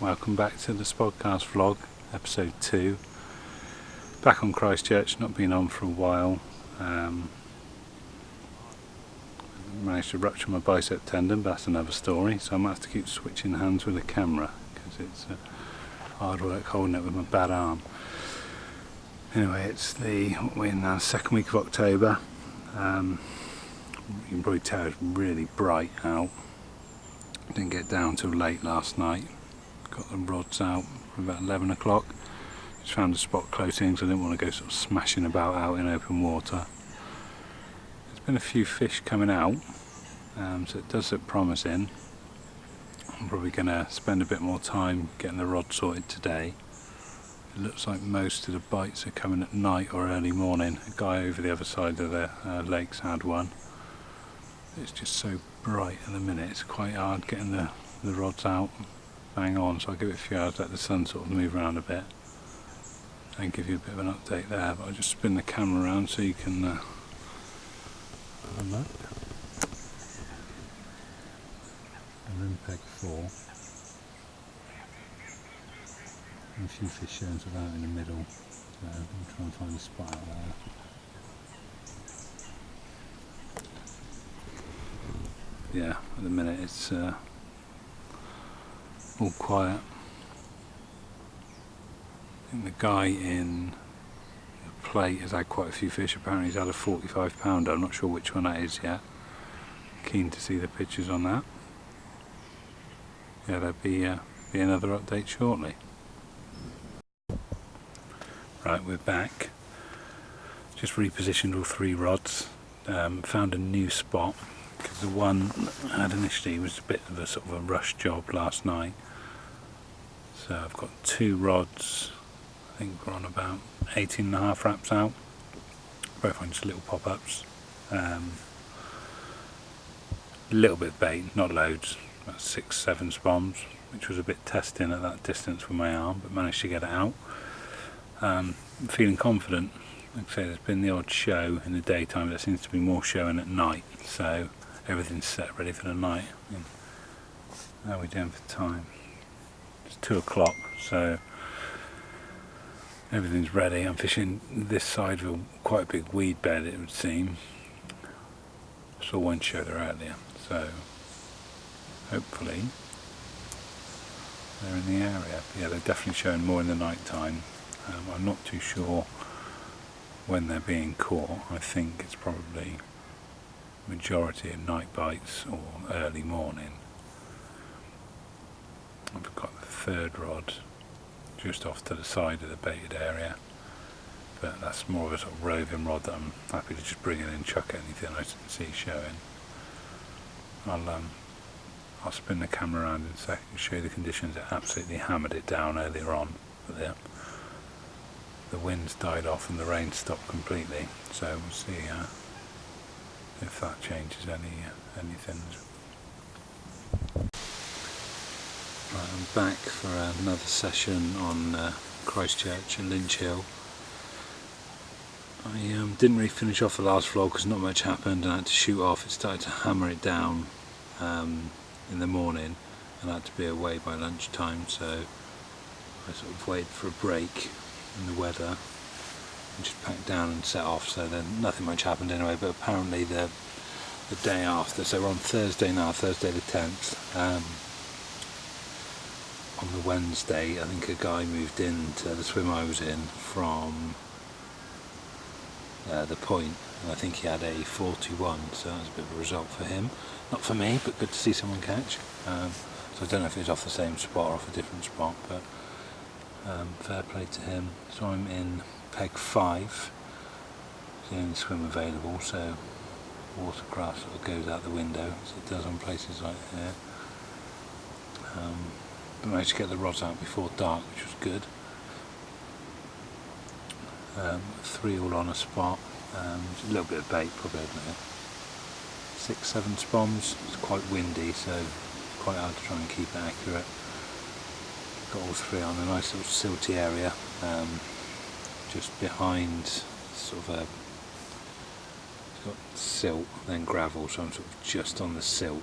welcome back to this podcast vlog, episode 2. Back on Christchurch, not been on for a while. Managed to rupture my bicep tendon, but that's another story, so I might have to keep switching hands with the camera because it's hard work holding it with my bad arm. Anyway, we're in the second week of October. You can probably tell it's really bright out. Didn't get down till late last night. Got the rods out about 11 o'clock. Just found a spot close in because I didn't want to go sort of smashing about out in open water. There's been a few fish coming out, so it does look promising. I'm probably going to spend a bit more time getting the rod sorted today. It looks like most of the bites are coming at night or early morning. A guy over the other side of the lakes had one. It's just so bright at the minute, it's quite hard getting the rods out bang on, so I'll give it a few hours, let the sun sort of move around a bit and give you a bit of an update there. But I'll just spin the camera around so you can have a look. I'm in peg 4. And a few fish showing about in the middle, so I'm trying to find a spot out there. Yeah, at the minute it's all quiet. I think the guy in the plate has had quite a few fish. Apparently he's had a 45 pounder. I'm not sure which one that is yet. Keen to see the pictures on that. Yeah, there'll be another update shortly. Right, we're back. Just repositioned all 3 rods. Found a new spot. Because the one I had initially was a bit of a sort of a rush job last night. So I've got 2 rods, I think we're on about 18.5 wraps out, both on just little pop-ups. A little bit of bait, not loads, about 6-7 spoms, which was a bit testing at that distance with my arm, but managed to get it out. I'm feeling confident. Like I say, there's been the odd show in the daytime, there seems to be more showing at night, so everything's set ready for the night. How are we doing for time? It's 2 o'clock, so everything's ready. I'm fishing this side of quite a big weed bed, it would seem. I saw one show there earlier, so hopefully they're in the area. Yeah, they're definitely showing more in the night time. I'm not too sure when they're being caught. I think it's probably majority of night bites or early morning. I've got the 3rd rod just off to the side of the baited area, but that's more of a sort of roving rod that I'm happy to just bring in and chuck at anything I see showing. I'll spin the camera around in a second and show you the conditions. It absolutely hammered it down earlier on, but the winds died off and the rain stopped completely, so we'll see if that changes anything. Right, I'm back for another session on Christchurch and Linch Hill. I didn't really finish off the last vlog because not much happened and I had to shoot off. It started to hammer it down in the morning and I had to be away by lunchtime, so I sort of waited for a break in the weather and just packed down and set off, so then nothing much happened anyway. But apparently the day after, so we're on Thursday now, Thursday the 10th, on the Wednesday I think a guy moved into the swim I was in from the point, and I think he had a 41, so that was a bit of a result for him. Not for me, but good to see someone catch. So I don't know if it was off the same spot or off a different spot, but fair play to him. So I'm in peg 5, it's the only swim available, so watercraft sort of goes out the window, as it does on places like here. But managed to get the rods out before dark, which was good. 3 all on a spot, a little bit of bait, probably 6-7 spoms. It's quite windy, so it's quite hard to try and keep it accurate. Got all 3 on a nice little silty area, just behind sort of it's got silt, then gravel, so I'm sort of just on the silt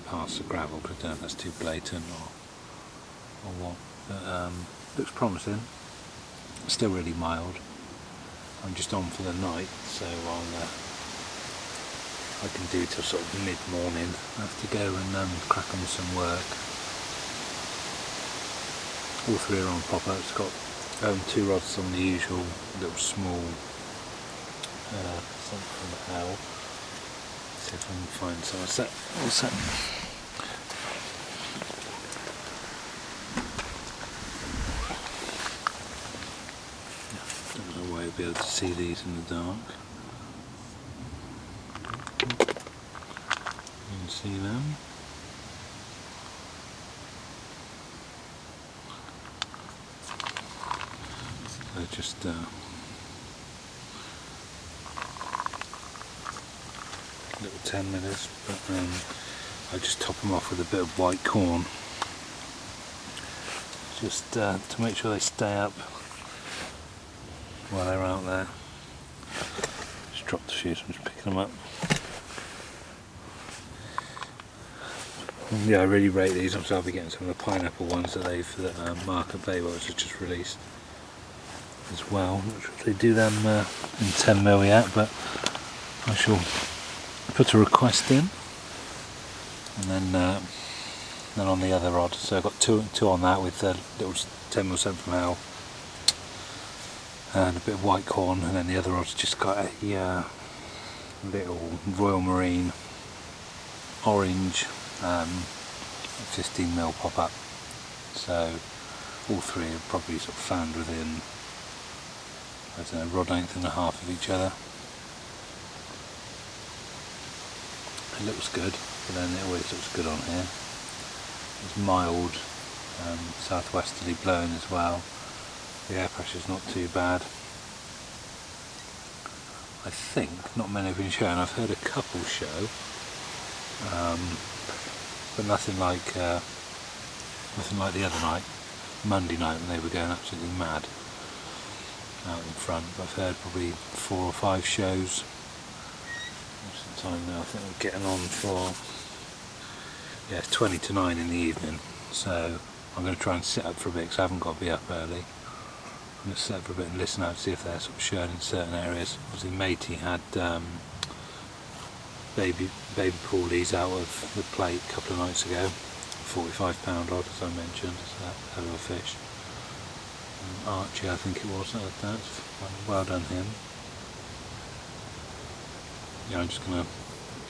past the gravel, because I don't know if that's too blatant or what, but looks promising. Still really mild. I'm just on for the night, so I can do till sort of mid-morning. I have to go and crack on with some work. All three are on pop-ups. Got 2 rods on the usual little small something from the Howell. See if I can find some. What's that? Don't know why you'll be able to see these in the dark. You can see them. They're just little 10 minutes, but I just top them off with a bit of white corn, just to make sure they stay up while they're out there. Just dropped a few, so I'm just picking them up. And yeah, I really rate these. I'll be getting some of the pineapple ones that Market Bay was just released as well. Not sure if they do them in 10mm yet, but I shall put a request in, and then on the other rod. So I've got two on that with little 10mm sent from Howell and a bit of white corn, and then the other rod's just got a little Royal Marine orange 15mm pop-up. So all three are probably sort of found within, I don't know, rod length and a half of each other. It looks good, but then it always looks good on here. It's mild, southwesterly blowing as well. The air pressure's not too bad. I think not many have been shown. I've heard a couple show, but nothing like the other night, Monday night, when they were going absolutely mad out in front. I've heard probably 4 or 5 shows. What's the time now? I think we're getting on for 20 to 9 in the evening. So I'm going to try and sit up for a bit because I haven't got to be up early. I'm going to sit up for a bit and listen out to see if they're sort of showing in certain areas. Obviously Matey had baby poolies out of the plate a couple of nights ago. 45-pound odd, as I mentioned. It's a hell of a fish. And Archie, I think it was, that's well done him. Yeah, I'm just going to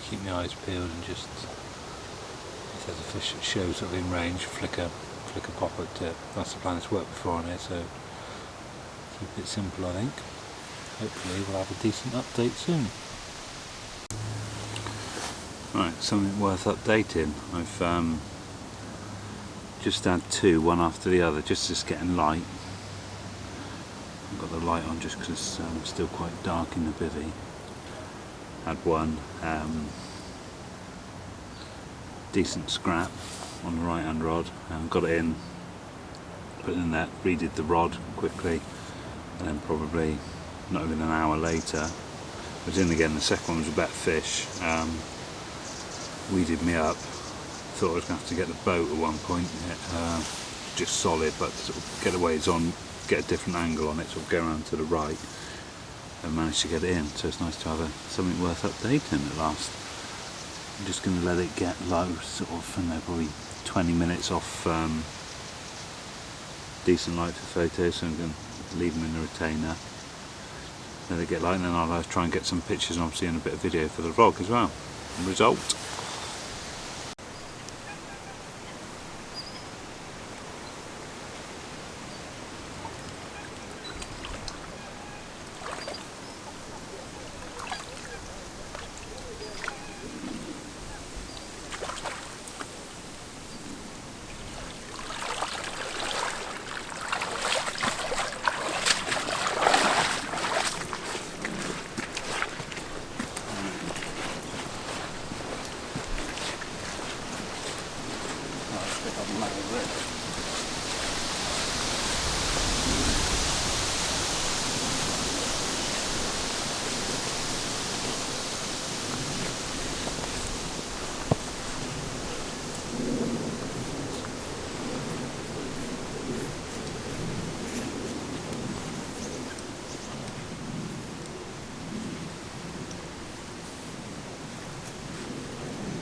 keep my eyes peeled and just, if there's a fish that shows sort of in range, flick a popper tip. That's the plan. It's worked before on here, so keep it simple, I think. Hopefully we'll have a decent update soon. Right, something worth updating. I've just had 2, one after the other, just as getting light. I've got the light on just because it's still quite dark in the bivvy. Had one decent scrap on the right hand rod, and got it in, put it in there, redid the rod quickly, and then probably not even an hour later I was in again. The second one was a better fish, weeded me up. Thought I was going to have to get the boat at one point, just solid, but to sort of get away on, get a different angle on it, sort of go around to the right, and managed to get it in. So it's nice to have something worth updating at last. I'm just going to let it get low, sort of, you know, probably 20 minutes off decent light for photos, so I'm going to leave them in the retainer, let it get light, and then I'll try and get some pictures and obviously in a bit of video for the vlog as well. Result.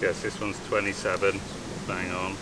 Yes, this one's 27, bang on.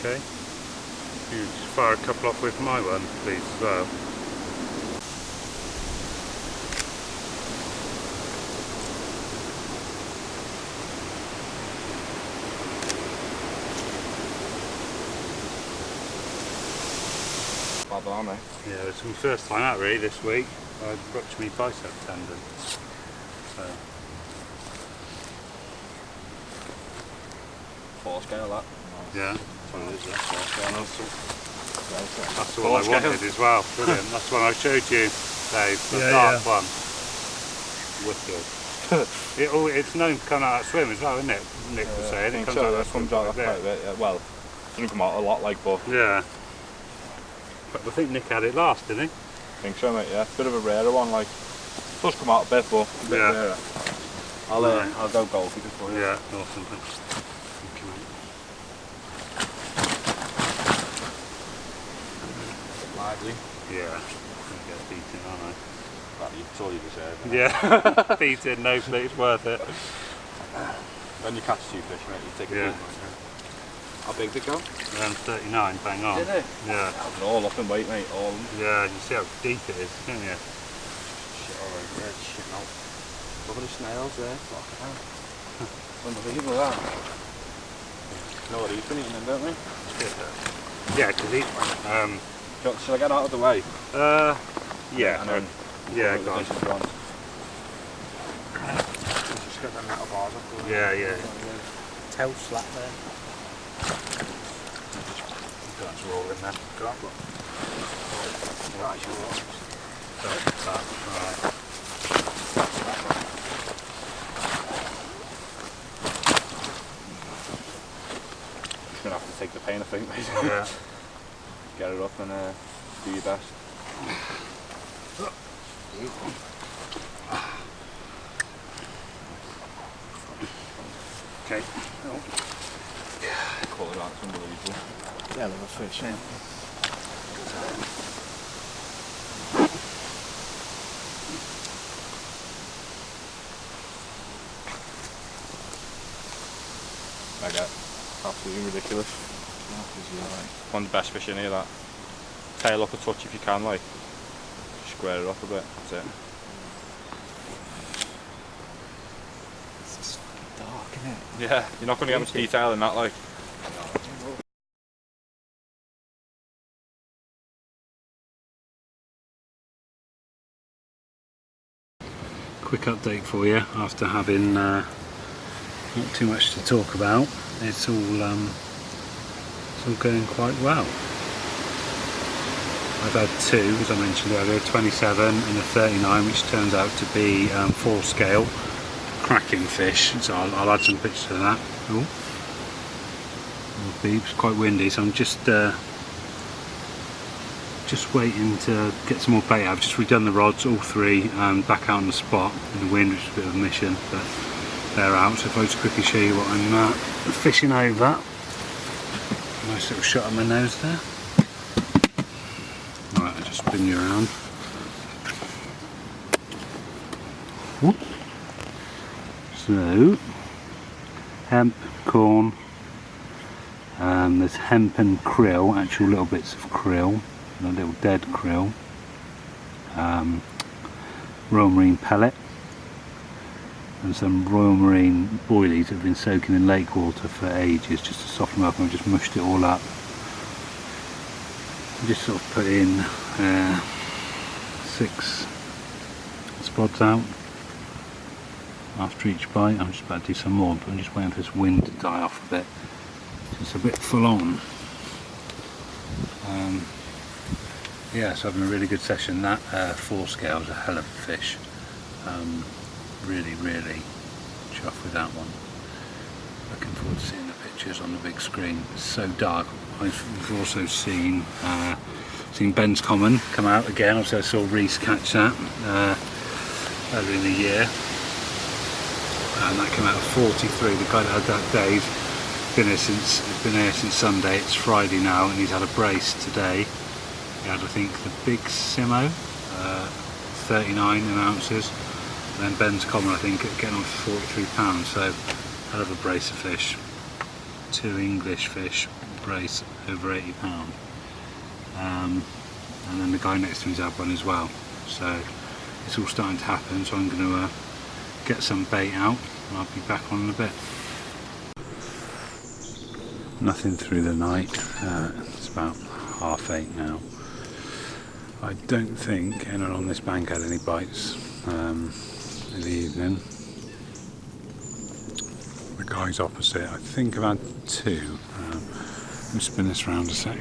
Okay, you just fire a couple off with my one, please, as well. Bad arm, eh? Yeah, it's my first time out really this week. I ruptured my bicep tendon. So. 4 scale that. Yeah. That's That's the one I wanted as well. Brilliant. That's the one I showed you, Dave. The dark one. Wicked. It's known to come out of swim as well, isn't it? Nick was saying. It comes out of swim quite a bit. Yeah. Well, it doesn't come out a lot, like, but. Yeah. But I think Nick had it last, didn't he? I think so, mate. Yeah. Bit of a rarer one, like. It does come out a bit, but a bit rarer. I'll go golfy before you. Yeah. Awesome. Thanks. Lively. Yeah, I'm gonna get beaten, aren't I? Well, it's all you deserve. Yeah, beaten, no play, it's worth it. When you catch 2 fish, mate, you take a big one. How big did it go? 39, bang on. Did it? Yeah. They're all up in weight, mate, all of them. Yeah, you see how deep it is, can't you? Shit, alright, yeah, shit out. Look at the snails there, fucking hell. Unbelievable, that. You know what he's been eating them, don't we? Yeah, because he... Shall I get out of the way? Yeah. And then yeah, go on. Just get them metal bars up. Yeah. Tail slap there. Go on, roll in there. Go on. Right, sure. Right. Just gonna have to take the pain, I think, mate. Yeah. Get it up and do your best. Okay. Call it out, it's unbelievable. Yeah, little fish, yeah. Mega. Absolutely ridiculous. One of the best fish in here, that. Tail up a touch if you can, like. Square it up a bit, that's it. It's just fucking dark, isn't it? Yeah, you're not going to get much detail in that, like. Quick update for you after having not too much to talk about. It's all going quite well. I've had 2, as I mentioned earlier, a 27 and a 39, which turns out to be 4 scale cracking fish. So I'll add some pictures of that. Oh, it's quite windy, so I'm just waiting to get some more bait. I've just redone the rods, all 3, back out on the spot in the wind, which is a bit of a mission, but they're out. So if I just quickly show you what I'm fishing over. Nice little shot on my nose there. Right, I'll just spin you around. Whoop. So, hemp, corn, there's hemp and krill, actual little bits of krill, a little dead krill, royal marine pellet, and some royal marine boilies that have been soaking in lake water for ages just to soften them up, and I've just mushed it all up. Just sort of put in 6 spods out after each bite. I'm just about to do some more, but I'm just waiting for this wind to die off a bit. It's a bit full on. Yeah, so having a really good session. That 4 scale is a hell of a fish. Really chuffed with that one. Looking forward to seeing the pictures on the big screen. It's so dark. I've also seen Ben's Common come out again. Obviously I saw Reese catch that earlier in the year, and that came out at 43. The guy that had that day's been here since Sunday. It's Friday now, and he's had a brace today. He had, I think, the big Simo, 39 in ounces, and then Ben's Common, I think, getting on for £43. So hell of a brace of fish. 2 English fish, brace over £80. And then the guy next to me's had one as well. So it's all starting to happen. So I'm going to get some bait out, and I'll be back on in a bit. Nothing through the night. It's about 8:30 now. I don't think anyone on this bank had any bites in the evening. The guys opposite, I think I've had 2. Let me spin this around a sec.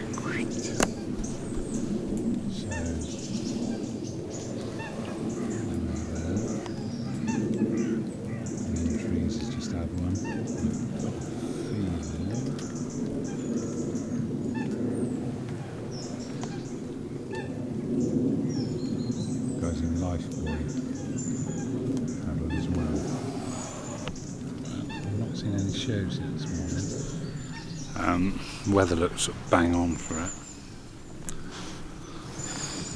Shows it this morning. Weather looks sort of bang on for it.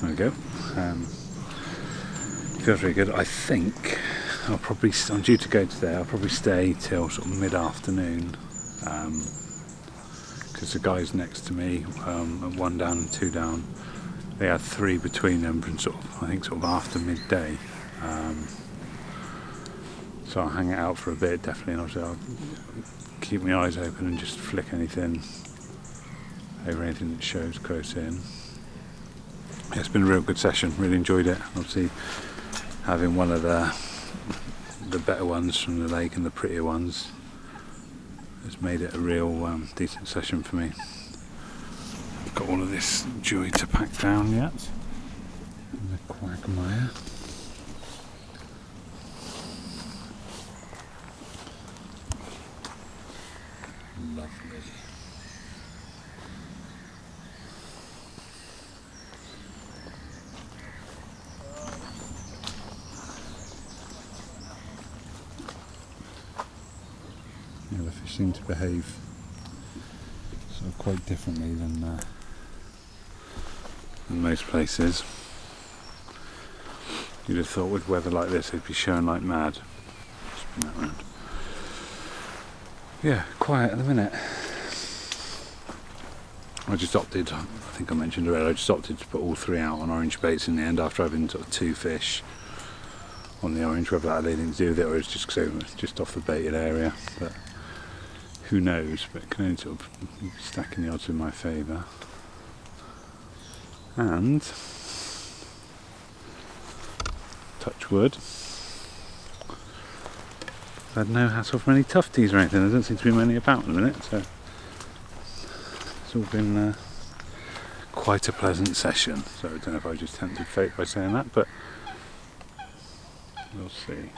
There we go. Feels really good. I think I'm due to go today. I'll probably stay till sort of mid-afternoon, because the guys next to me, 1 down and 2 down, they had 3 between them from sort of after midday. So I'll hang it out for a bit, definitely, and obviously I'll keep my eyes open and just flick anything that shows close in. Yeah, it's been a real good session, really enjoyed it. Obviously having one of the better ones from the lake and the prettier ones has made it a real decent session for me. I've got all of this joy to pack down yet. The quagmire. Lovely. Yeah, the fish seem to behave sort of quite differently than most places. You'd have thought with weather like this they'd be showing like mad. Spin that round. Yeah, quiet at the minute. I just opted, I think I mentioned earlier, I just opted to put all 3 out on orange baits in the end after having sort of 2 fish on the orange, whether that had anything to do with it or it's just because it was just off the baited area. But who knows, but it can only sort of be stacking the odds in my favour. And, touch wood, I've had no hassle from any tufties or anything. There doesn't seem to be many about in a minute, so it's all been quite a pleasant session. So I don't know if I just tempted fate by saying that, but we'll see.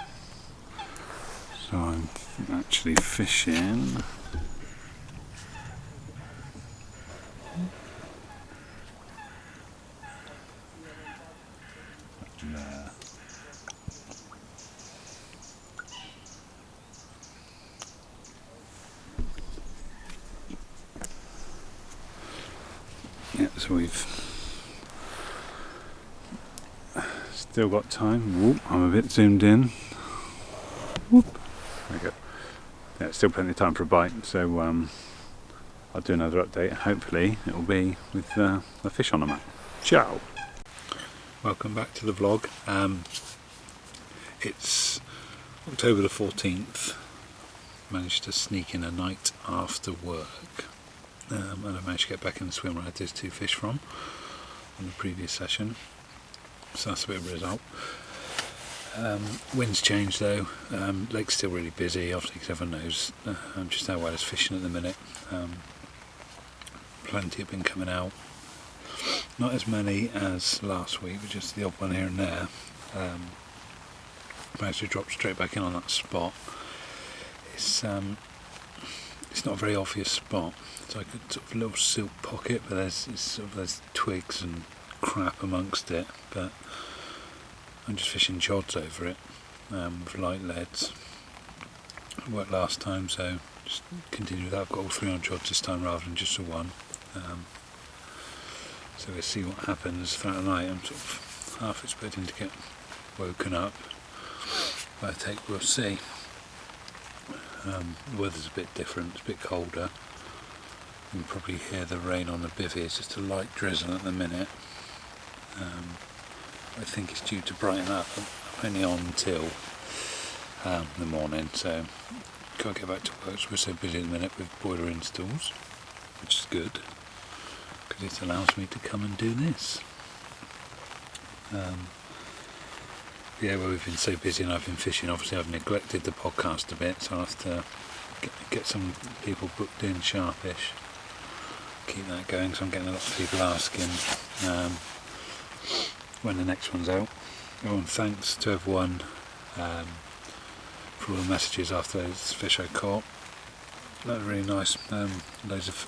So I'm actually fishing there. Yeah, so we've still got time. Whoop, I'm a bit zoomed in. yeah, still plenty of time for a bite, so I'll do another update. Hopefully it will be with a fish on the mat. Ciao! Welcome back to the vlog. It's October the 14th. Managed to sneak in a night after work, and I managed to get back in the swim where I had those 2 fish from on the previous session, so that's a bit of a result. Wind's changed though, lake's still really busy, obviously, because everyone knows just how well it's fishing at the minute. Plenty have been coming out, not as many as last week, but just the odd one here and there. Managed to drop straight back in on that spot. It's not a very obvious spot. It's like a sort of little silk pocket, but there's twigs and crap amongst it. But I'm just fishing jods over it with light leads. It worked last time, so just continue with that. I've got all 3 on jods this time rather than just the 1. So we'll see what happens throughout the night. I'm sort of half expecting to get woken up by a take. We'll see. The weather's a bit different, it's a bit colder. You can probably hear the rain on the bivvy. It's just a light drizzle at the minute. I think it's due to brighten up. I'm only on until the morning, so can't get back to work. So we're so busy at the minute with boiler installs, which is good because it allows me to come and do this. Yeah, well, we've been so busy and I've been fishing. Obviously, I've neglected the podcast a bit, so I'll have to get some people booked in sharpish. Keep that going, so I'm getting a lot of people asking when the next one's out. Oh, and thanks to everyone for all the messages after those fish I caught. That was really nice. Loads of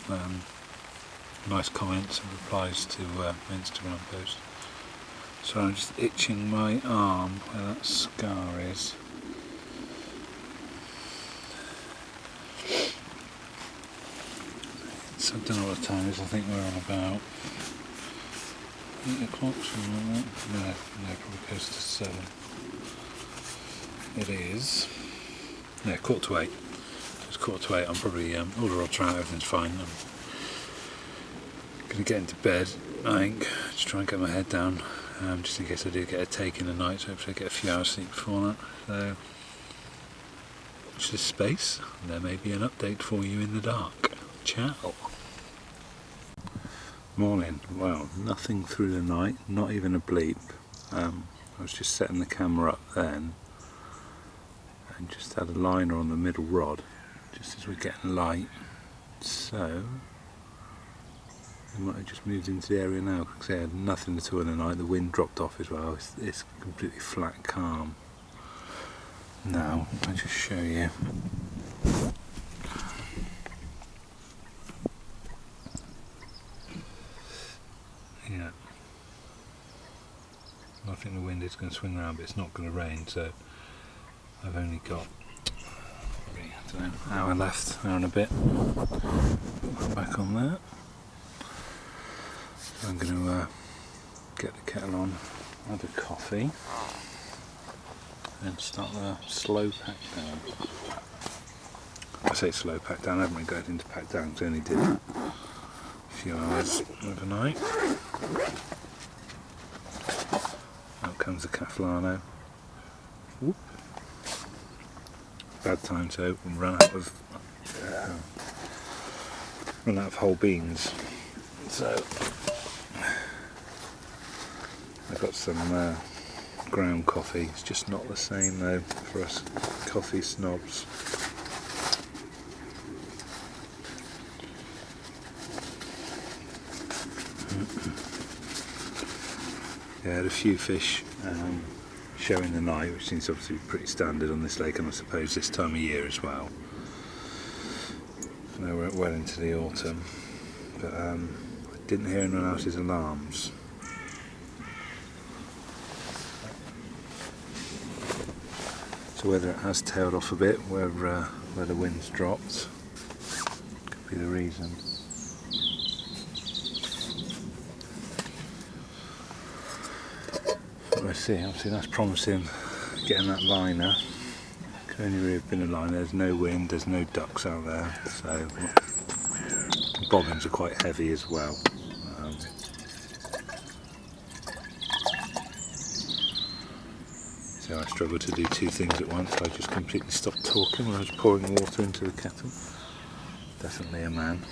nice comments and replies to my Instagram posts. So I'm just itching my arm where that scar is. I don't know what the time is. I think we're on about 8 o'clock, something like that. No, probably close to 7. It is. No, 7:45. It's 7:45. I'm probably all the rods are out. Everything's fine. I'm gonna get into bed, I think. Just try and get my head down. Just in case I do get a take in the night, so hopefully I get a few hours sleep before that. So, watch this space, and there may be an update for you in the dark. Ciao! Morning. Well, nothing through the night, not even a bleep. I was just setting the camera up then, and just had a liner on the middle rod, just as we're getting light. So, I might have just moved into the area now because I had nothing at all in the night. The wind dropped off as well. It's completely flat calm. Now, I'll just show you. Yeah. I think the wind is going to swing around, but it's not going to rain, so I've only got probably, I don't know, an hour left, hour and a bit. Put that back on there. I'm going to get the kettle on, add a coffee, and start the slow pack down. I say slow pack down, I haven't really got anything to pack down because I only did a few hours overnight. Out comes the Caflano. Whoop. Bad time to run out of whole beans. So I've got some ground coffee. It's just not the same though for us coffee snobs. Yeah, I had a few fish showing the night, which seems obviously pretty standard on this lake, and I suppose this time of year as well. I know we're well into the autumn, but I didn't hear anyone else's alarms. So whether it has tailed off a bit, where the wind's dropped, could be the reason. Let's see, obviously that's promising, getting that liner, It's only really been a line. There's no wind, there's no ducks out there, so bobbins are quite heavy as well. So I struggle to do two things at once. I just completely stopped talking when I was pouring water into the kettle. Definitely a man.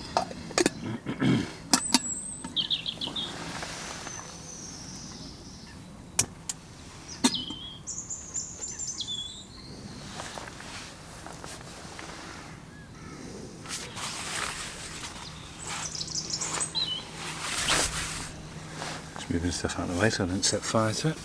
Just moving stuff out of the way so I don't set fire to it.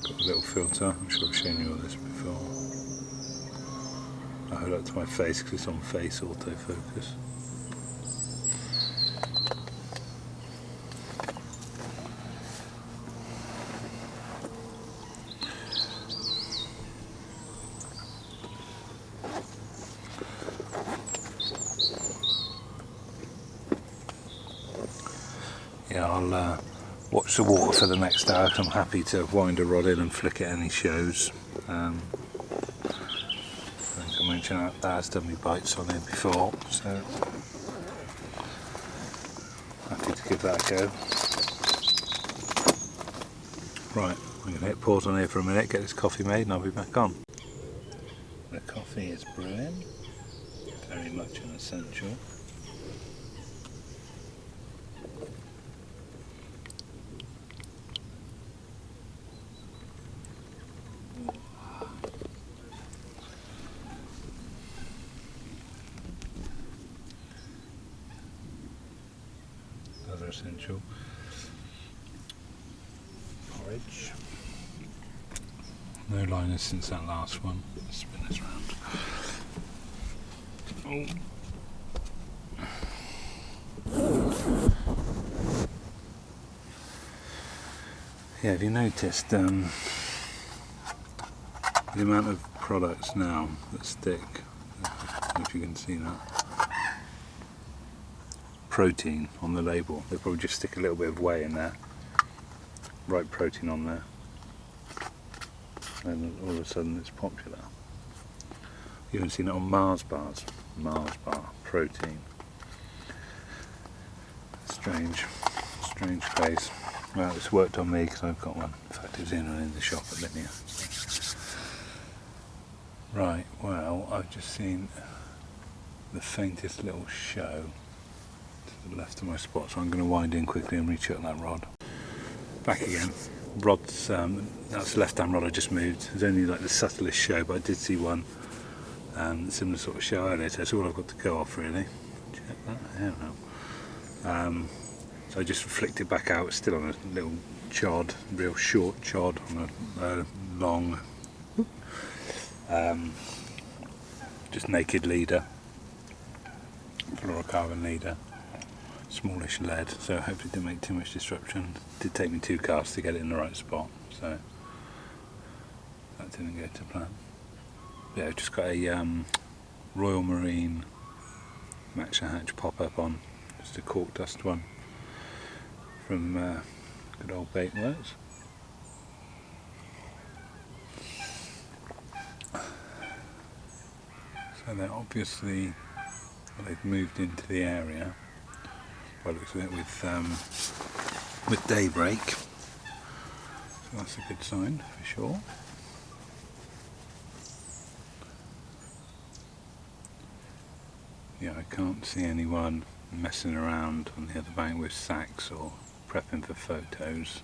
Got a little filter, I'm sure I've shown you all this before. I hold it up to my face because it's on face autofocus. Yeah, I'll watch the water for the next hour because I'm happy to wind a rod in and flick at any shows. I think I mentioned that has done me bites on it before, so happy to give that a go. Right, I'm going to hit pause on here for a minute, get this coffee made and I'll be back on. The coffee is brewing, very much an essential. Other essential. Porridge. No liners since that last one. Let's spin this round. Oh. Yeah, have you noticed the amount of products now that stick? I don't know if you can see that. Protein on the label. They probably just stick a little bit of whey in there. Right protein on there. And all of a sudden it's popular. You haven't seen it on Mars bars. Mars bar, protein. Strange case. Well, it's worked on me because I've got one. In fact, it was in the shop at Linear. So. Right, well, I've just seen the faintest little show to the left of my spot, so I'm going to wind in quickly and rechuck that rod. Back again. Rod's, that's the left-hand rod I just moved. There's only like the subtlest show, but I did see one similar sort of show earlier, so that's all I've got to go off really. Check that, I don't know. So I just flicked it back out, it's still on a little chod, real short chod on a long, just naked leader, fluorocarbon leader. Smallish lead, so hopefully it didn't make too much disruption. It did take me 2 casts to get it in the right spot, so that didn't go to plan. Yeah, I've just got a Royal Marine Match and Hatch pop-up on, just a cork dust one from good old Bait Works. So they're obviously, well, they've moved into the area. By the looks of it, with daybreak, so that's a good sign for sure. Yeah, I can't see anyone messing around on the other bank with sacks or prepping for photos,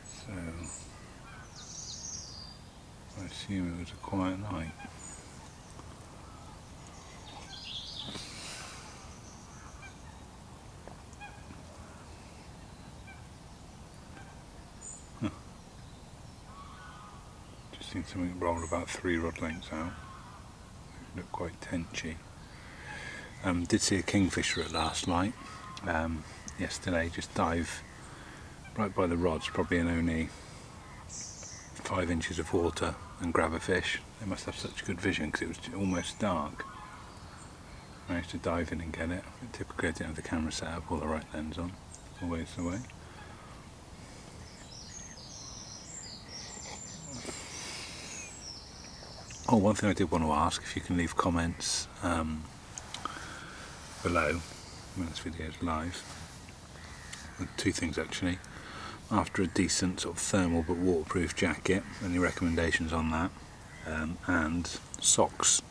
so I assume it was a quiet night. Seen something roll about 3 rod lengths out. It looked quite tenchy. Did see a kingfisher at last light yesterday. Just dive right by the rods, probably in only 5 inches of water, and grab a fish. They must have such good vision because it was almost dark. I managed to dive in and get it. But typically I didn't have the camera set up or the right lens on. Always the way. Oh, one thing I did want to ask, if you can leave comments below when this video is live. Two things actually. After a decent sort of thermal but waterproof jacket, any recommendations on that? And socks.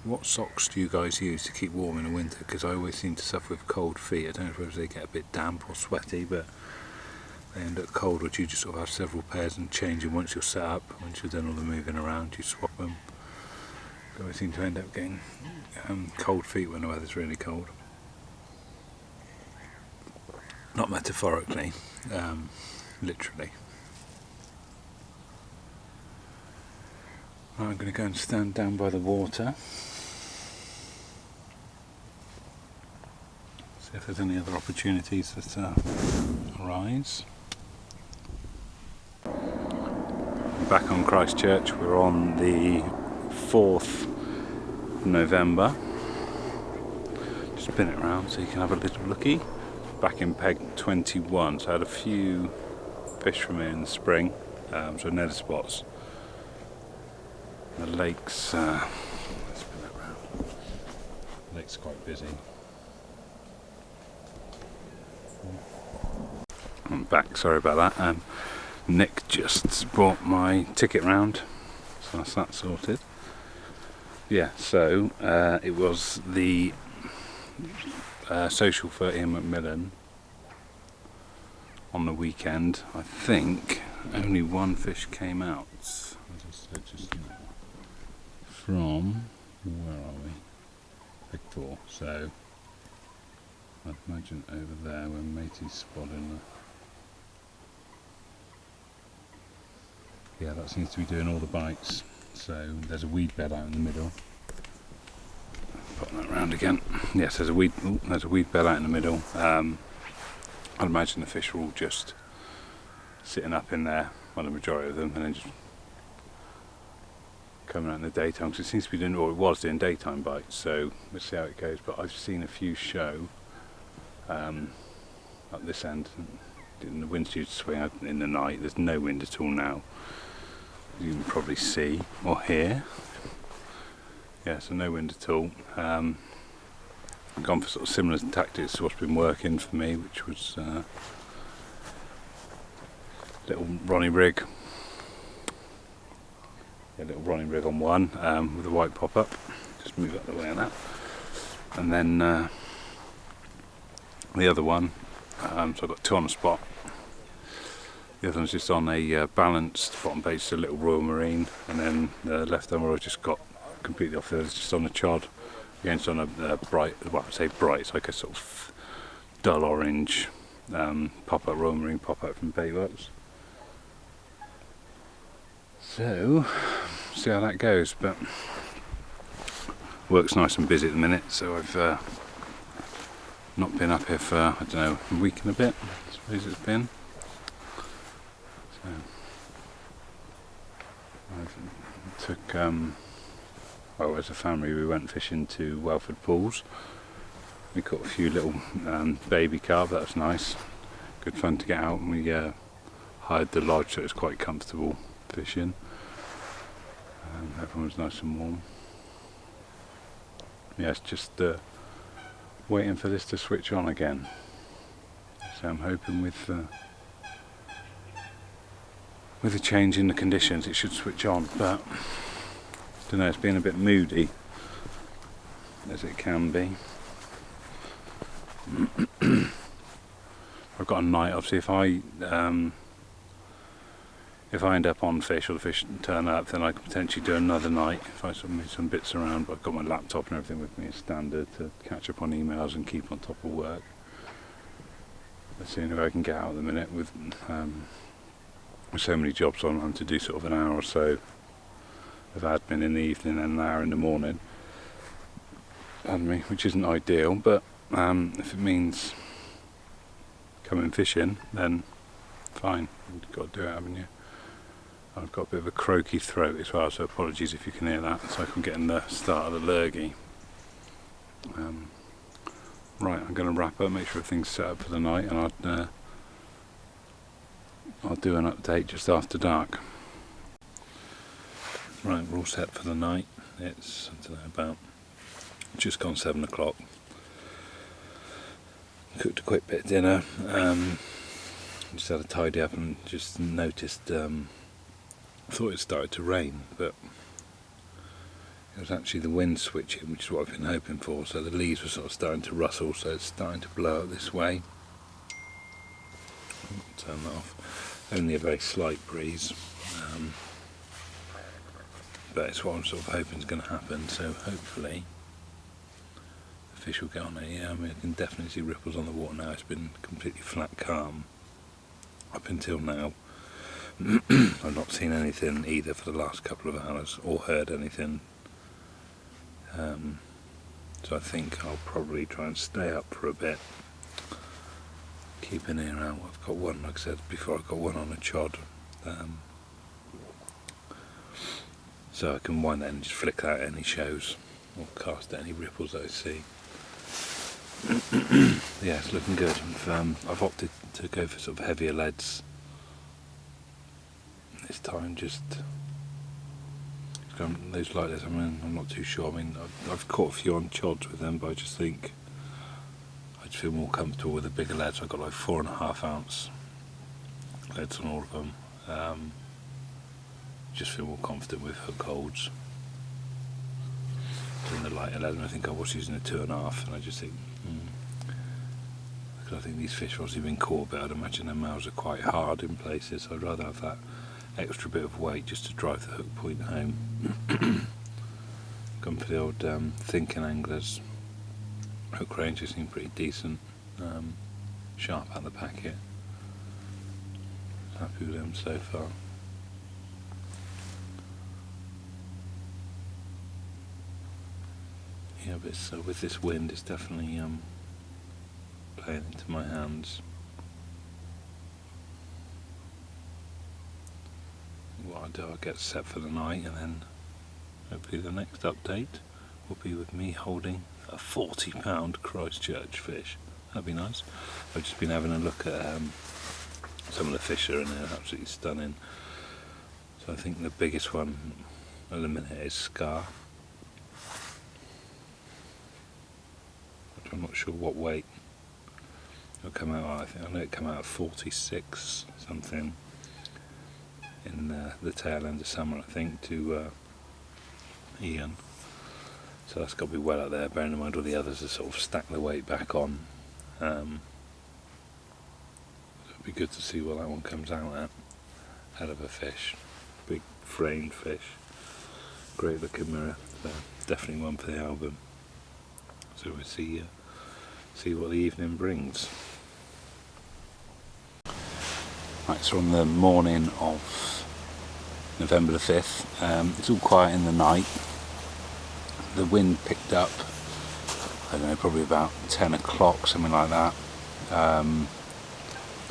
What socks do you guys use to keep warm in the winter? Because I always seem to suffer with cold feet. I don't know whether they get a bit damp or sweaty, but they end up cold. Or do you just sort of have several pairs and change them once you're set up? Once you've done all the moving around, you swap them. I always seem to end up getting cold feet when the weather's really cold. Not metaphorically, literally. Right, I'm going to go and stand down by the water. See if there's any other opportunities that arise. I'm back on Christchurch. We're on the 4th November. Just spin it around so you can have a little looky. Back in peg 21, so I had a few fish from here in the spring, so nether spots. The lake's let's spin that round. The lake's quite busy. I'm back, sorry about that. Nick just brought my ticket round, so that's that sorted. Yeah, so it was the social for Ian McMillan on the weekend. I think only one fish came out. As I said just now. From, where are we? Peg 4. So I'd imagine over there where Matey's spotting the... Yeah, that seems to be doing all the bites. So there's a weed bed out in the middle. Put that round again. Yes, there's a weed bed out in the middle. I'd imagine the fish are all just sitting up in there, well, the majority of them, and then just coming out in the daytime, because it seems to be doing, or it was doing daytime bites, so we'll see how it goes. But I've seen a few show at this end, and the wind's due to swing out in the night. There's no wind at all now, you can probably see or hear. Yeah, so no wind at all. I've gone for sort of similar tactics to what's been working for me, which was little Ronnie rig. A little Ronnie rig on one with a white pop-up. Just move out the way of that. And then the other one, so I've got two on the spot. The other one's just on a balanced bottom bait, so a little Royal Marine, and then the left arm I've just got completely off there, it's just on a chod. Against on a bright, well I say bright, it's like a sort of dull orange pop-up Royal Marine pop-up from Bayworks. So, see how that goes, but work's nice and busy at the minute, so I've not been up here for, I don't know, a week and a bit, I suppose it's been. So, I took, well, as a family we went fishing to Welford Pools. We caught a few little baby carp, that was nice. Good fun to get out, and we hired the lodge, so it was quite comfortable fishing. Everyone was nice and warm. Yeah, it's just waiting for this to switch on again. So I'm hoping with a change in the conditions it should switch on, but I don't know, it's been a bit moody as it can be. I've got a night, obviously if I end up on fish or the fish turn up, then I can potentially do another night if I move some bits around, but I've got my laptop and everything with me as standard to catch up on emails and keep on top of work. Let's see if I can get out at the minute with so many jobs on. I'm to do sort of an hour or so of admin in the evening and an hour in the morning, which isn't ideal, but if it means coming fishing, then fine, you've got to do it, haven't you? I've got a bit of a croaky throat as well, so apologies if you can hear that. So I'm getting the start of the lurgy. Right, I'm going to wrap up, make sure everything's set up for the night, and I'll do an update just after dark. Right, we're all set for the night. It's, I don't know, about just gone 7 o'clock. Cooked a quick bit of dinner. Just had a tidy up and just noticed, thought it started to rain, but it was actually the wind switching, which is what I've been hoping for. So the leaves were sort of starting to rustle, so it's starting to blow up this way. Turn that off. Only a very slight breeze, but it's what I'm sort of hoping is going to happen. So hopefully the fish will get on it. Yeah, I mean, I can definitely see ripples on the water now. It's been completely flat calm up until now. I've not seen anything either for the last couple of hours, or heard anything. So I think I'll probably try and stay up for a bit, keep an ear out. I've got one, like I said before, I've got one on a chod, so I can wind that and just flick out any shows or cast any ripples that I see. Yeah, it's looking good. I've opted to go for sort of heavier leads this time, just those like this. I mean, I'm not too sure. I mean, I've caught a few on chods with them, but I just think I just feel more comfortable with the bigger leads. I've got like 4.5 ounce leads on all of them. Just feel more confident with hook holds than the lighter lead. And I think I was using a 2.5, and I just think, because I think these fish have obviously been caught, but I'd imagine their mouths are quite hard in places. So I'd rather have that extra bit of weight just to drive the hook point home. Gone for the old thinking anglers. Hook ranges seem pretty decent, sharp out the packet. Happy with them so far. Yeah, but with this wind, it's definitely playing into my hands. What I'll do, I'll get set for the night, and then hopefully the next update will be with me holding a 40-pound Christchurch fish. That'd be nice. I've just been having a look at some of the fish are in there, absolutely stunning. So I think the biggest one at the minute is Scar, which I'm not sure what weight it'll come out. I know it came out at 46 something in the tail end of summer, I think, to Ian. So that's got to be well up there, bearing in mind all the others have sort of stacked the weight back on. So it'd be good to see what that one comes out at. Hell of a fish, big framed fish, great looking mirror, so definitely one for the album. So we'll see what the evening brings. Right, so on the morning of November the 5th, it's all quiet in the night. The wind picked up, I don't know, probably about 10 o'clock, something like that. And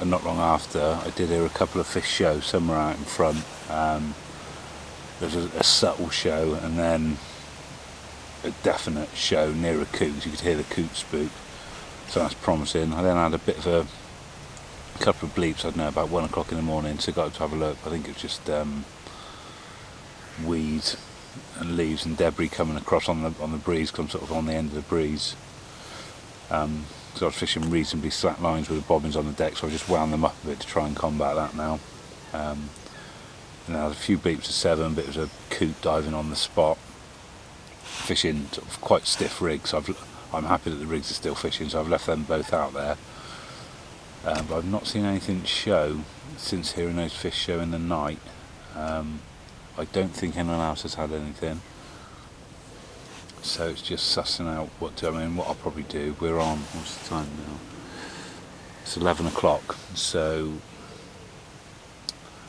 not long after, I did hear a couple of fish show somewhere out in front. There's a subtle show, and then a definite show near a coot. You could hear the coot spook, so that's promising. I then had a bit of a couple of bleeps, I don't know, about 1 o'clock in the morning, so I got up to have a look. I think it was just weed and leaves and debris coming across on the breeze, because I'm sort of on the end of the breeze. So I was fishing reasonably slack lines with the bobbins on the deck, so I just wound them up a bit to try and combat that now. And I had a few bleeps of 7, but it was a coot diving on the spot, fishing sort of quite stiff rigs. I'm happy that the rigs are still fishing, so I've left them both out there. But I've not seen anything show since hearing those fish show in the night. I don't think anyone else has had anything, so it's just sussing out what I'll probably do. We're on, what's the time now? It's 11 o'clock, so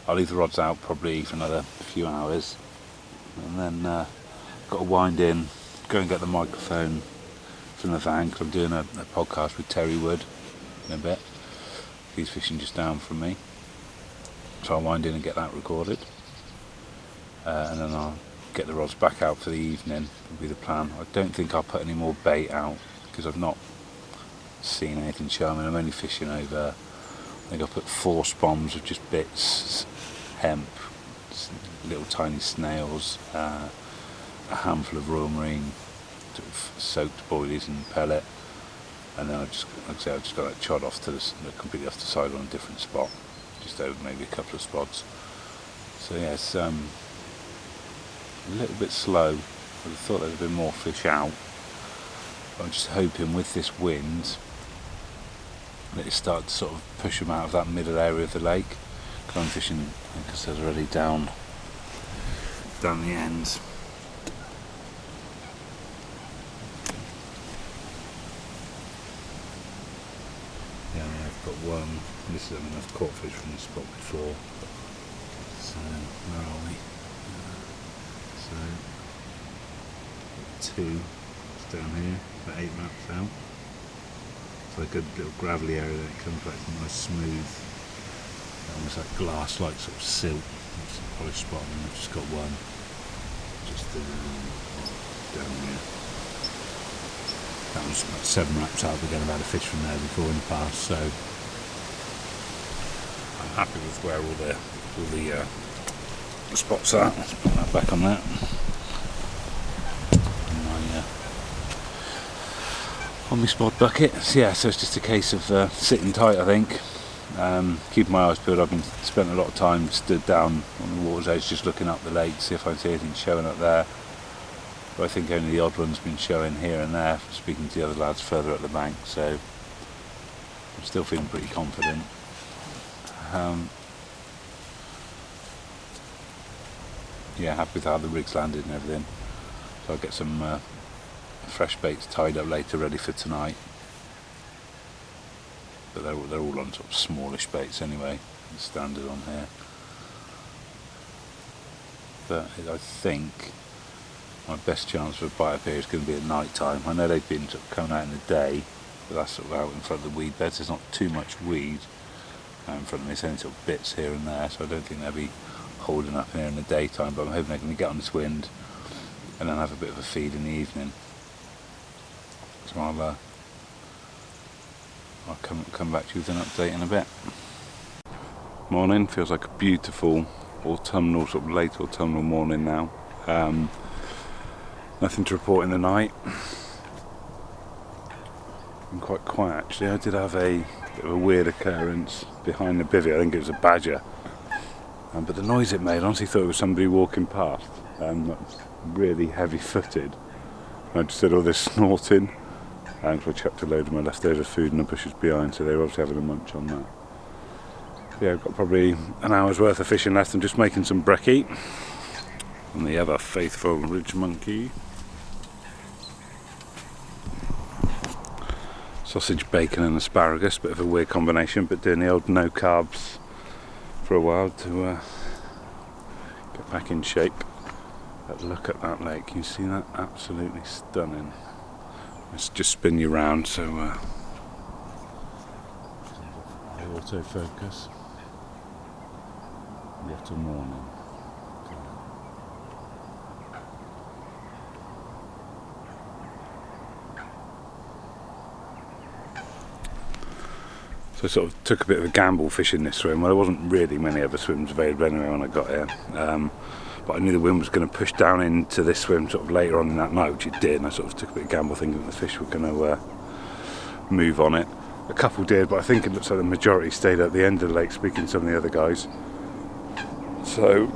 I'll leave the rods out probably for another few hours, and then got to wind in, go and get the microphone from the van, because I'm doing a podcast with Terry Wood in a bit. He's fishing just down from me, so I'll wind in and get that recorded. and then I'll get the rods back out for the evening, would be the plan. I don't think I'll put any more bait out because I've not seen anything show. I mean, I'm only fishing over, I think I put 4 spombs of just bits, hemp, little tiny snails, a handful of royal marine sort of soaked boilies and pellet, and then I've just, like I say, I've just got that chod off to completely off the side on a different spot, just over maybe a couple of spots. So yeah, it's a little bit slow. I thought there'd have been more fish out. But I'm just hoping with this wind that it started to sort of push them out of that middle area of the lake. Because I'm fishing, because there's already down the end. Yeah, I've got one. This is, I mean, I've caught fish from this spot before. So where are we? So 2 it's down here, about 8 maps out. It's like a little gravelly area that it comes back to nice smooth, almost like glass, like sort of silt. It's a polished spot, and I've just got one just down here. That was about 7 maps out. We're going to have had a fish from there before in the past, so I'm happy with where all the spots are. Let's put that back on that. On my spot bucket. So yeah, so it's just a case of sitting tight, I think. Keeping my eyes peeled. I've been spent a lot of time stood down on the water's edge just looking up the lake, see if I see anything showing up there. But I think only the odd one's been showing here and there, speaking to the other lads further up the bank, so I'm still feeling pretty confident. Yeah, happy with how the rig's landed and everything. So I'll get some fresh baits tied up later, ready for tonight. But they're all on sort of smallish baits anyway, standard on here. But I think my best chance for a bite up here is going to be at night time. I know they've been sort of coming out in the day, but that's sort of out in front of the weed beds. There's not too much weed out in front of me. There's only sort of bits here and there, so I don't think they'll be holding up here in the daytime. But I'm hoping they're going to get on this wind and then have a bit of a feed in the evening. So I'll come back to you with an update in a bit. Morning, feels like a beautiful autumnal, sort of late autumnal morning now. Nothing to report in the night. Been quite quiet actually. I did have a bit of a weird occurrence behind the bivvy. I think it was a badger. But the noise it made, I honestly thought it was somebody walking past. That was really heavy footed. I just said, oh, they're snorting. And I chucked a load of my leftover food in the bushes behind, so they were obviously having a munch on that. Yeah, I've got probably an hour's worth of fishing left. I'm just making some brekkie from the ever faithful ridge monkey. Sausage, bacon and asparagus, bit of a weird combination, but doing the old no carbs for a while to get back in shape. But look at that lake, can you see that? Absolutely stunning. Let's just spin you round, so autofocus. What a morning. So I sort of took a bit of a gamble fishing this swim. Well, there wasn't really many other swims available anyway when I got here. But I knew the wind was going to push down into this swim sort of later on in that night, which it did, and I sort of took a bit of gamble thinking that the fish were going to move on it. A couple did, but I think it looks like the majority stayed at the end of the lake, speaking to some of the other guys. So,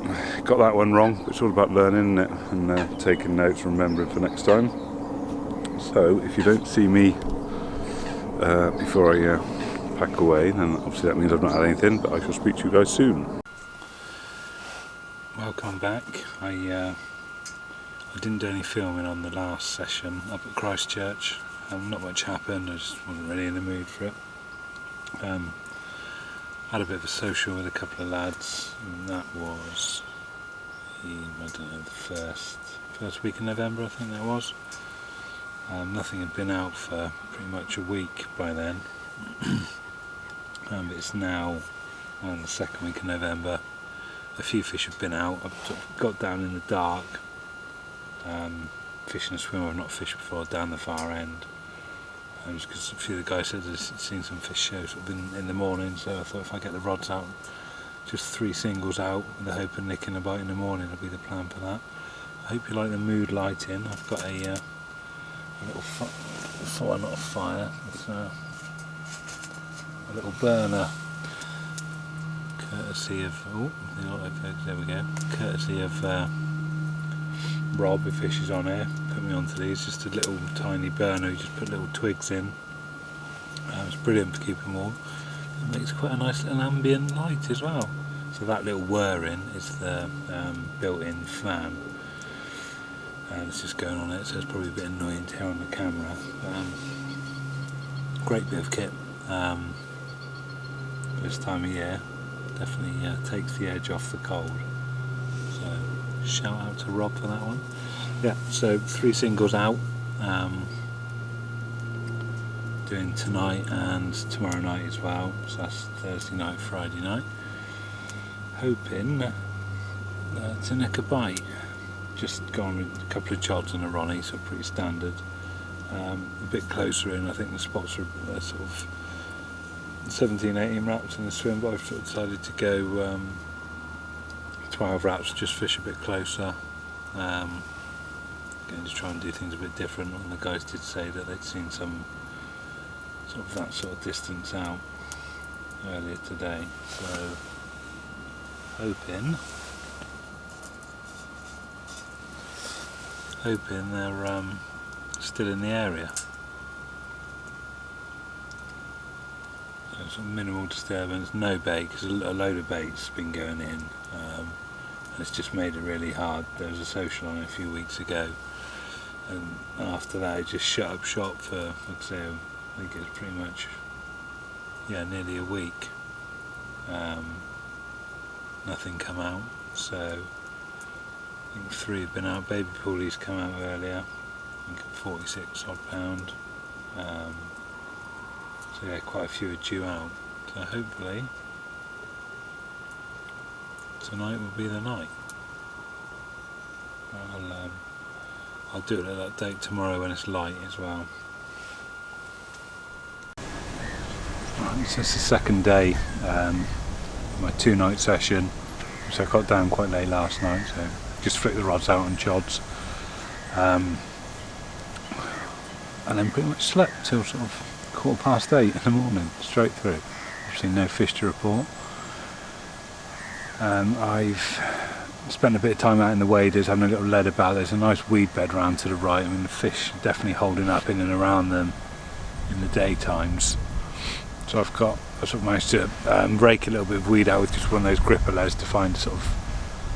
got that one wrong. It's all about learning, isn't it? And taking notes, remembering for next time. So, if you don't see me before I pack away, then obviously that means I've not had anything, but I shall speak to you guys soon. Welcome back. I didn't do any filming on the last session up at Christchurch. Not much happened, I just wasn't really in the mood for it. Had a bit of a social with a couple of lads, and that was the first week in November, I think that was. Nothing had been out for pretty much a week by then. But it's now the second week of November. a few fish have been out. I've sort of got down in the dark, fishing a swim I've not fished before down the far end. Just because a few of the guys said they'd seen some fish show sort of in the morning, so I thought if I get the rods out, just 3 singles out with the hope of nicking a bite in the morning will be the plan for that. I hope you like the mood lighting. I've got a little fire, not a fire, it's a little burner, courtesy of, there we go, courtesy of Rob, who fishes on here, put me onto these. Just a little tiny burner, you just put little twigs in. It's brilliant for keeping warm. It makes quite a nice little ambient light as well. So that little whirring is the built-in fan. It's just going on it, so it's probably a bit annoying to hear on the camera. But, great bit of kit this time of year. Definitely takes the edge off the cold. So shout out to Rob for that one. Yeah, so 3 singles out, doing tonight and tomorrow night as well, so that's Thursday night, Friday night. Hoping to nick a bite. Just gone with a couple of chods and a Ronnie, so pretty standard. A bit closer in, I think the spots are sort of 17-18 wraps in the swim, but I've sort of decided to go 12 wraps, just fish a bit closer. Going to try and do things a bit different, and the guys did say that they'd seen some sort of that sort of distance out earlier today, so hoping they're still in the area. So sort of minimal disturbance, no bait, because a load of bait's been going in, and it's just made it really hard. There was a social on it a few weeks ago, and after that it just shut up shop for, like I say, I think it's pretty much, nearly a week. Nothing come out, so I think 3 have been out. Baby poolies come out earlier, I think at 46 odd pound. So yeah, quite a few are due out. So hopefully tonight will be the night. I'll do it at that date tomorrow when it's light as well. Right, so it's the second day, my 2-night session. So I got down quite late last night, so just flicked the rods out on chods, and then pretty much slept till sort of 8:15 in the morning, straight through. Obviously no fish to report. I've spent a bit of time out in the waders, having a little lead about. There's a nice weed bed round to the right. I mean, the fish are definitely holding up in and around them in the daytimes. So I've sort of managed to rake a little bit of weed out with just one of those gripper leads to find a sort of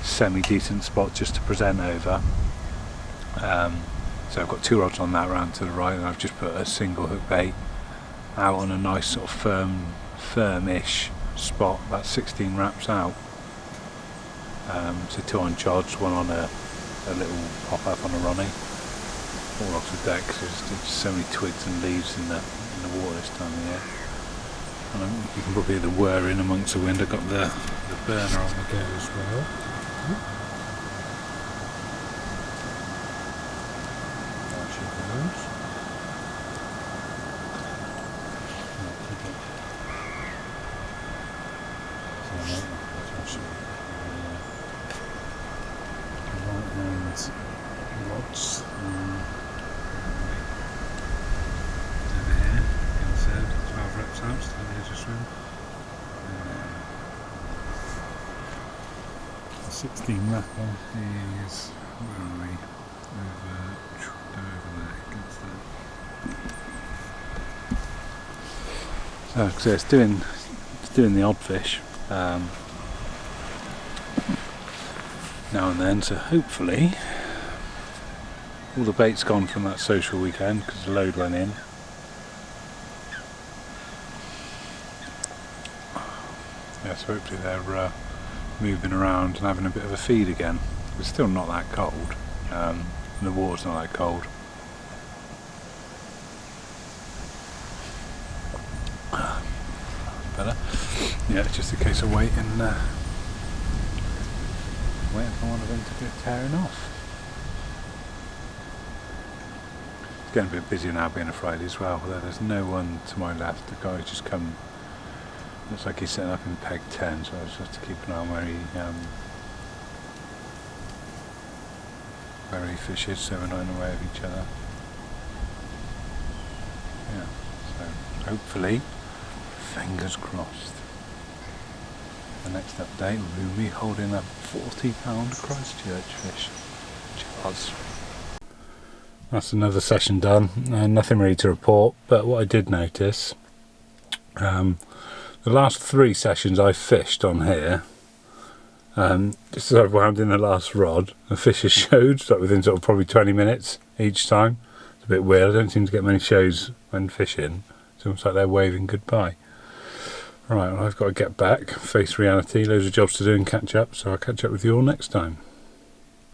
semi-decent spot just to present over. So I've got 2 rods on that round to the right, and I've just put a single hook bait out on a nice sort of firm-ish spot, about 16 wraps out. So 2 on chods, 1 on a little pop-up on a Ronnie, all off the deck, because there's just so many twigs and leaves in the water this time of year. And you can probably hear the whirring amongst the wind. I've got the burner on the go as well. Rods over here, inside 12 reps out, still here to swim. The 16 rapper is, where are we? Over there, against that. So it's doing the odd fish now and then, so hopefully all the bait's gone from that social weekend because the load went in. Yeah, so hopefully they're moving around and having a bit of a feed again. It's still not that cold, and the water's not that cold. Better. Yeah, it's just a case of waiting waiting for one of them to go tearing off. It's getting a bit busy now being a Friday as well, although there's no one to my left. The guy's just come, looks like he's sitting up in peg 10, so I just have to keep an eye on where he fishes, so we're not in the way of each other. Yeah, so hopefully, fingers crossed. The next update will be me holding a 40-pound Christchurch fish. Cheers. That's another session done. Nothing really to report, but what I did notice, the last 3 sessions I fished on here, just as I've wound in the last rod, the fishes showed like within sort of probably 20 minutes each time. It's a bit weird. I don't seem to get many shows when fishing. It's almost like they're waving goodbye. Right, well, I've got to get back, face reality, loads of jobs to do and catch up, so I'll catch up with you all next time.